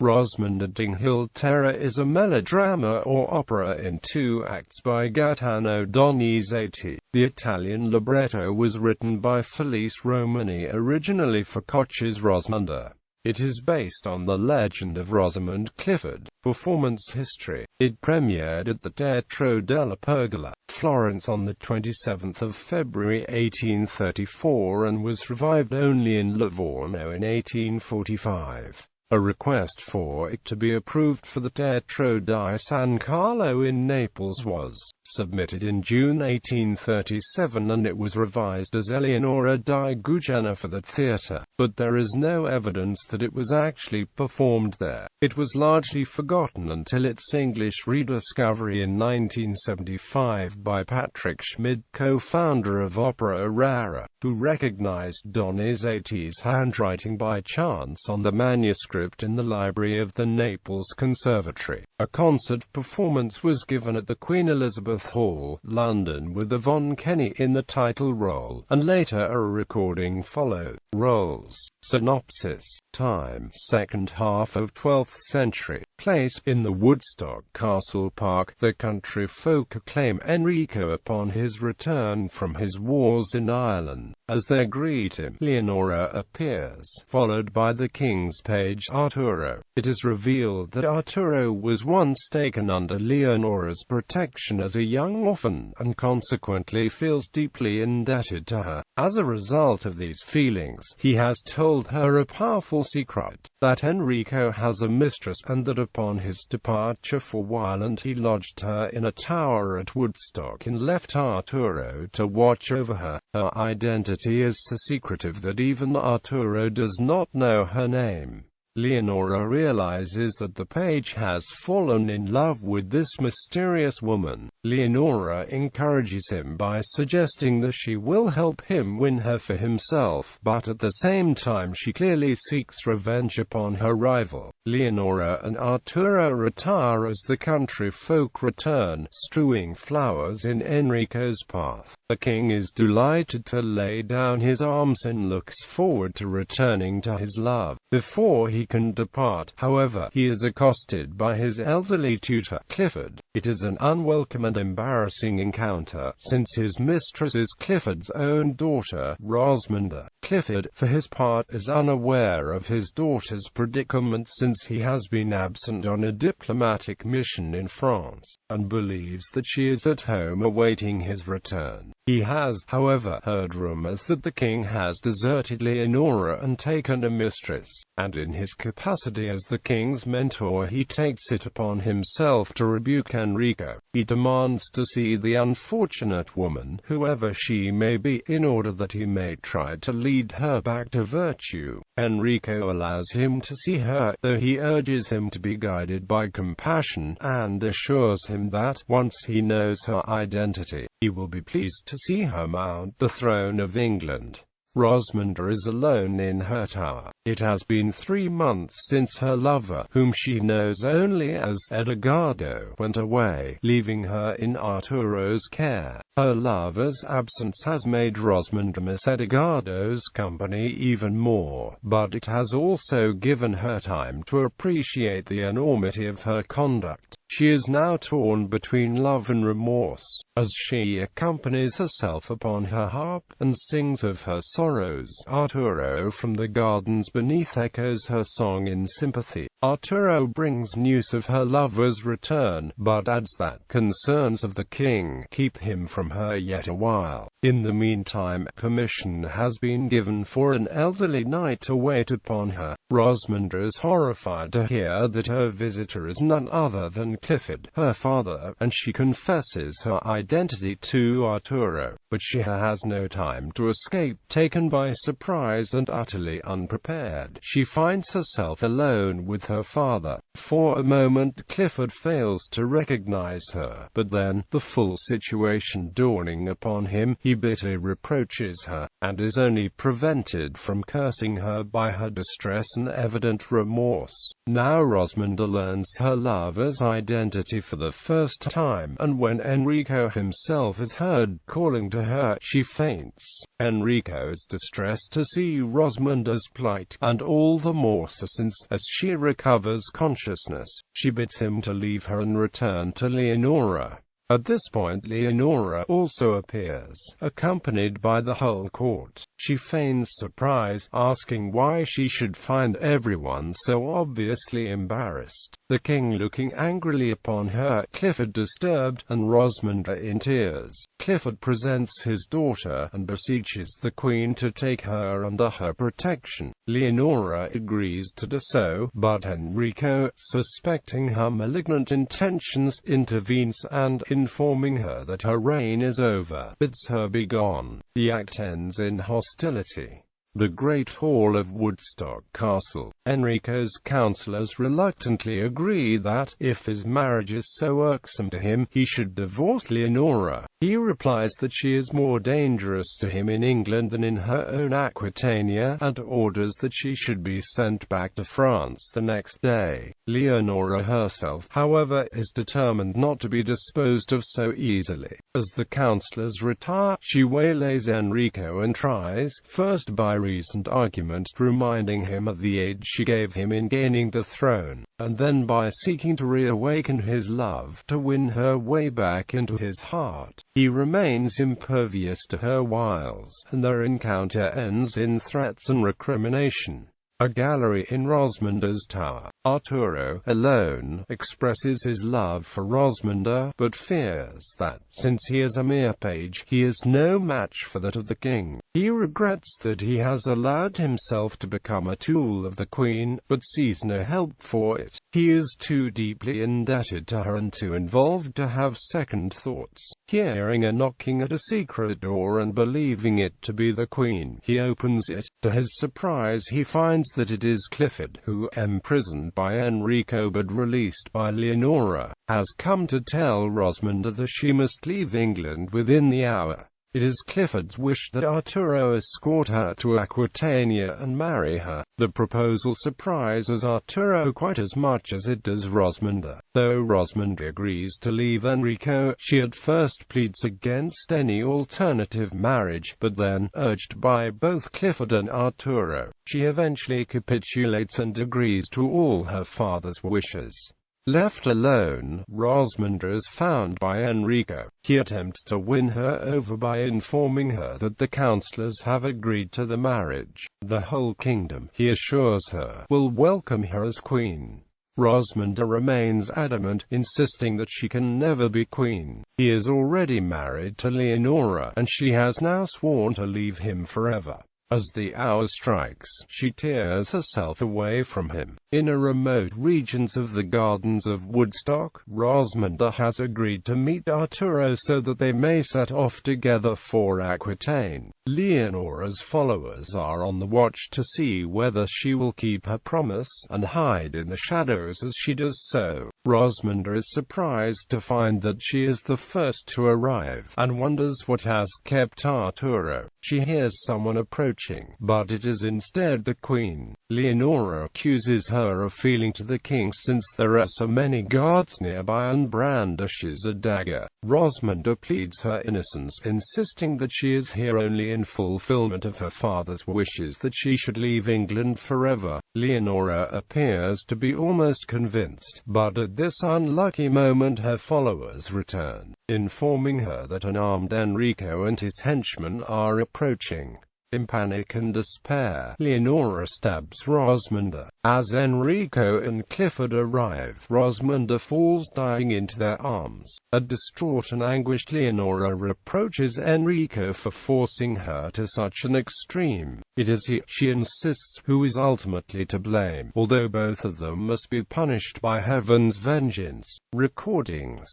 Rosmonda d'Inghilterra is a melodrama or opera in 2 acts by Gaetano Donizetti. The Italian libretto was written by Felice Romani originally for Coccia's Rosmunda. It is based on the legend of Rosamund Clifford. Performance history. It premiered at the Teatro della Pergola, Florence on the 27th of February 1834 and was revived only in Livorno in 1845. A request for it to be approved for the Teatro di San Carlo in Naples was submitted in June 1837 and it was revised as Eleonora di Guggenna for the theatre, but there is no evidence that it was actually performed there. It was largely forgotten until its English rediscovery in 1975 by Patrick Schmid, co-founder of Opera Rara, who recognized Donizetti's handwriting by chance on the manuscript in the library of the Naples Conservatory. A concert performance was given at the Queen Elizabeth Hall, London, with Yvonne Kenny in the title role, and later a recording followed. Roles. Synopsis. Time: second half of 12th century. Place: in the Woodstock Castle Park. The country folk acclaim Enrico upon his return from his wars in Ireland. As they greet him, Leonora appears, followed by the king's page Arturo. It is revealed that Arturo was once taken under Leonora's protection as a young orphan, and consequently feels deeply indebted to her. As a result of these feelings, he has told her a powerful secret, that Enrico has a mistress, and that upon his departure for Ireland he lodged her in a tower at Woodstock and left Arturo to watch over her. Her identity is so secretive that even Arturo does not know her name. Leonora realizes that the page has fallen in love with this mysterious woman. Leonora encourages him by suggesting that she will help him win her for himself, but at the same time she clearly seeks revenge upon her rival. Leonora and Arturo retire as the country folk return, strewing flowers in Enrico's path. The king is delighted to lay down his arms and looks forward to returning to his love. Before he can depart, however, he is accosted by his elderly tutor, Clifford. It is an unwelcome and embarrassing encounter, since his mistress is Clifford's own daughter, Rosmunda. Clifford, for his part, is unaware of his daughter's predicament since he has been absent on a diplomatic mission in France, and believes that she is at home awaiting his return. He has, however, heard rumors that the king has deserted Leonora and taken a mistress, and in his capacity as the king's mentor he takes it upon himself to rebuke Enrico. He demands to see the unfortunate woman, whoever she may be, in order that he may try to lead her back to virtue. Enrico allows him to see her, though he urges him to be guided by compassion, and assures him that, once he knows her identity, he will be pleased to see her mount the throne of England. Rosmunda is alone in her tower. It has been 3 months since her lover, whom she knows only as Edgardo, went away, leaving her in Arturo's care. Her lover's absence has made Rosmunda miss Edgardo's company even more, but it has also given her time to appreciate the enormity of her conduct. She is now torn between love and remorse, as she accompanies herself upon her harp, and sings of her sorrows. Arturo from the gardens beneath echoes her song in sympathy. Arturo brings news of her lover's return, but adds that concerns of the king keep him from her yet a while. In the meantime, permission has been given for an elderly knight to wait upon her. Rosmunda is horrified to hear that her visitor is none other than Clifford, her father, and she confesses her identity to Arturo, but she has no time to escape. Taken by surprise and utterly unprepared, she finds herself alone with her father. For a moment Clifford fails to recognize her, but then, the full situation dawning upon him, he bitterly reproaches her, and is only prevented from cursing her by her distress and evident remorse. Now Rosmunda learns her lover's identity. identity for the first time, and when Enrico himself is heard calling to her, she faints. Enrico is distressed to see Rosmunda's plight, and all the more so since, as she recovers consciousness, she bids him to leave her and return to Leonora. At this point Leonora also appears, accompanied by the whole court. She feigns surprise, asking why she should find everyone so obviously embarrassed. The king looking angrily upon her, Clifford disturbed, and Rosmunda in tears. Clifford presents his daughter, and beseeches the queen to take her under her protection. Leonora agrees to do so, but Enrico, suspecting her malignant intentions, intervenes and, informing her that her reign is over, bids her be gone. The act ends in hostility. The Great Hall of Woodstock Castle. Enrico's councillors reluctantly agree that, if his marriage is so irksome to him, he should divorce Leonora. He replies that she is more dangerous to him in England than in her own Aquitania, and orders that she should be sent back to France the next day. Leonora herself, however, is determined not to be disposed of so easily. As the councillors retire, she waylays Enrico and tries, first by reasoned argument, reminding him of the aid she gave him in gaining the throne, and then by seeking to reawaken his love, to win her way back into his heart. He remains impervious to her wiles, and their encounter ends in threats and recrimination. A gallery in Rosmunda's tower. Arturo, alone, expresses his love for Rosmunda, but fears that, since he is a mere page, he is no match for that of the king. He regrets that he has allowed himself to become a tool of the queen, but sees no help for it. He is too deeply indebted to her and too involved to have second thoughts. Hearing a knocking at a secret door and believing it to be the queen, he opens it. To his surprise he finds that it is Clifford, who, imprisoned by Enrico but released by Leonora, has come to tell Rosmunda that she must leave England within the hour. It is Clifford's wish that Arturo escort her to Aquitania and marry her. The proposal surprises Arturo quite as much as it does Rosmunda. Though Rosmunda agrees to leave Enrico, she at first pleads against any alternative marriage, but then, urged by both Clifford and Arturo, she eventually capitulates and agrees to all her father's wishes. Left alone, Rosmunda is found by Enrico. He attempts to win her over by informing her that the councillors have agreed to the marriage. The whole kingdom, he assures her, will welcome her as queen. Rosmunda remains adamant, insisting that she can never be queen. He is already married to Leonora, and she has now sworn to leave him forever. As the hour strikes, she tears herself away from him. In a remote regions of the gardens of Woodstock, Rosmunda has agreed to meet Arturo so that they may set off together for Aquitaine. Leonora's followers are on the watch to see whether she will keep her promise, and hide in the shadows as she does so. Rosmunda is surprised to find that she is the first to arrive, and wonders what has kept Arturo. She hears someone approaching, but it is instead the queen. Leonora accuses her of feeling to the king since there are so many guards nearby, and brandishes a dagger. Rosmunda pleads her innocence, insisting that she is here only in fulfillment of her father's wishes that she should leave England forever. Leonora appears to be almost convinced, but at this unlucky moment her followers return, informing her that an armed Enrico and his henchmen are approaching. In panic and despair, Leonora stabs Rosmunda. As Enrico and Clifford arrive, Rosmunda falls dying into their arms. A distraught and anguished Leonora reproaches Enrico for forcing her to such an extreme. It is he, she insists, who is ultimately to blame, although both of them must be punished by heaven's vengeance. Recordings